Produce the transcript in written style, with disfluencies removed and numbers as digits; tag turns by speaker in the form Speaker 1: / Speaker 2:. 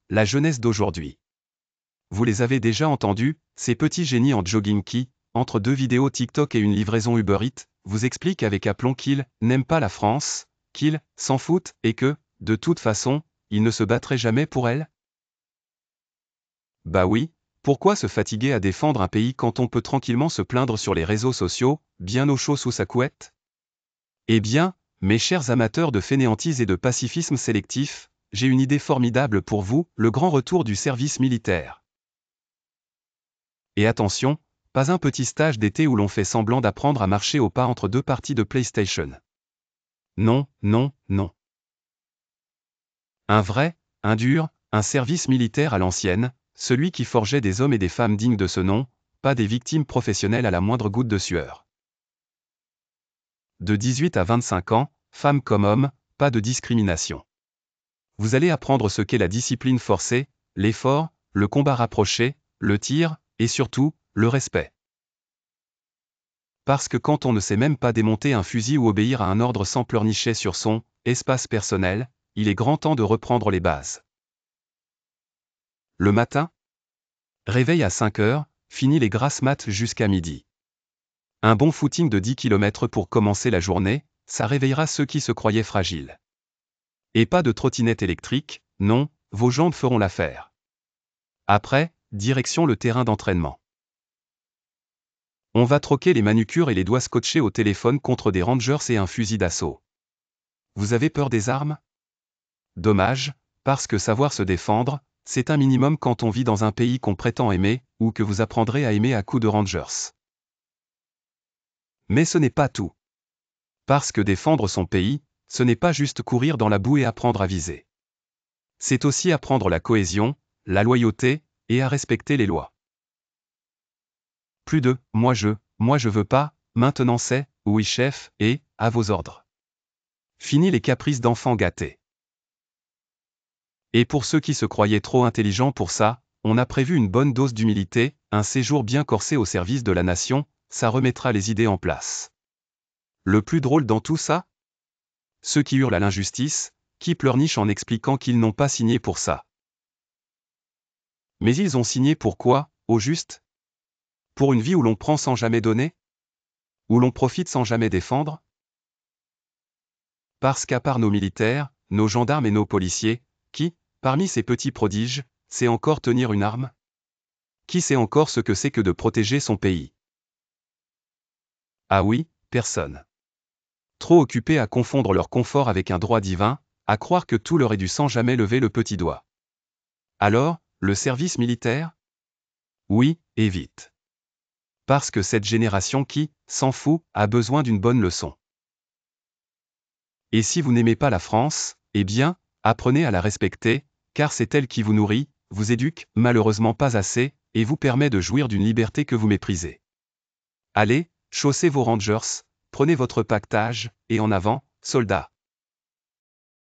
Speaker 1: la jeunesse d'aujourd'hui. Vous les avez déjà entendus, ces petits génies en jogging qui, entre 2 vidéos TikTok et une livraison Uber Eats, vous expliquent avec aplomb qu'ils n'aiment pas la France, qu'ils s'en foutent et que, de toute façon, ils ne se battraient jamais pour elle? Bah oui, pourquoi se fatiguer à défendre un pays quand on peut tranquillement se plaindre sur les réseaux sociaux, bien au chaud sous sa couette? Eh bien, mes chers amateurs de fainéantise et de pacifisme sélectif, j'ai une idée formidable pour vous, le grand retour du service militaire. Et attention, pas un petit stage d'été où l'on fait semblant d'apprendre à marcher au pas entre 2 parties de PlayStation. Non, non, non. Un vrai, un dur, un service militaire à l'ancienne, celui qui forgeait des hommes et des femmes dignes de ce nom, pas des victimes professionnelles à la moindre goutte de sueur. De 18 à 25 ans, femmes comme hommes, pas de discrimination. Vous allez apprendre ce qu'est la discipline forcée, l'effort, le combat rapproché, le tir, et surtout, le respect. Parce que quand on ne sait même pas démonter un fusil ou obéir à un ordre sans pleurnicher sur son espace personnel, il est grand temps de reprendre les bases. Le matin? Réveil à 5 heures, fini les grasses mat jusqu'à midi. Un bon footing de 10 km pour commencer la journée, ça réveillera ceux qui se croyaient fragiles. Et pas de trottinette électrique, non, vos jambes feront l'affaire. Après, direction le terrain d'entraînement. On va troquer les manucures et les doigts scotchés au téléphone contre des rangers et un fusil d'assaut. Vous avez peur des armes? Dommage, parce que savoir se défendre, c'est un minimum quand on vit dans un pays qu'on prétend aimer, ou que vous apprendrez à aimer à coups de rangers. Mais ce n'est pas tout. Parce que défendre son pays, ce n'est pas juste courir dans la boue et apprendre à viser. C'est aussi apprendre la cohésion, la loyauté, et à respecter les lois. Plus de « moi je veux pas », maintenant c'est « oui chef » et « à vos ordres ». Fini les caprices d'enfants gâtés. Et pour ceux qui se croyaient trop intelligents pour ça, on a prévu une bonne dose d'humilité, un séjour bien corsé au service de la nation, ça remettra les idées en place. Le plus drôle dans tout ça? Ceux qui hurlent à l'injustice, qui pleurnichent en expliquant qu'ils n'ont pas signé pour ça. Mais ils ont signé pour quoi, au juste? Pour une vie où l'on prend sans jamais donner? Où l'on profite sans jamais défendre? Parce qu'à part nos militaires, nos gendarmes et nos policiers, qui, parmi ces petits prodiges, sait encore tenir une arme? Qui sait encore ce que c'est que de protéger son pays? Ah oui, personne. Trop occupés à confondre leur confort avec un droit divin, à croire que tout leur est dû sans jamais lever le petit doigt. Alors, le service militaire? Oui, et vite. Parce que cette génération qui s'en fout a besoin d'une bonne leçon. Et si vous n'aimez pas la France, eh bien, apprenez à la respecter, car c'est elle qui vous nourrit, vous éduque, malheureusement pas assez, et vous permet de jouir d'une liberté que vous méprisez. Allez, chaussez vos rangers, prenez votre pactage, et en avant, soldats.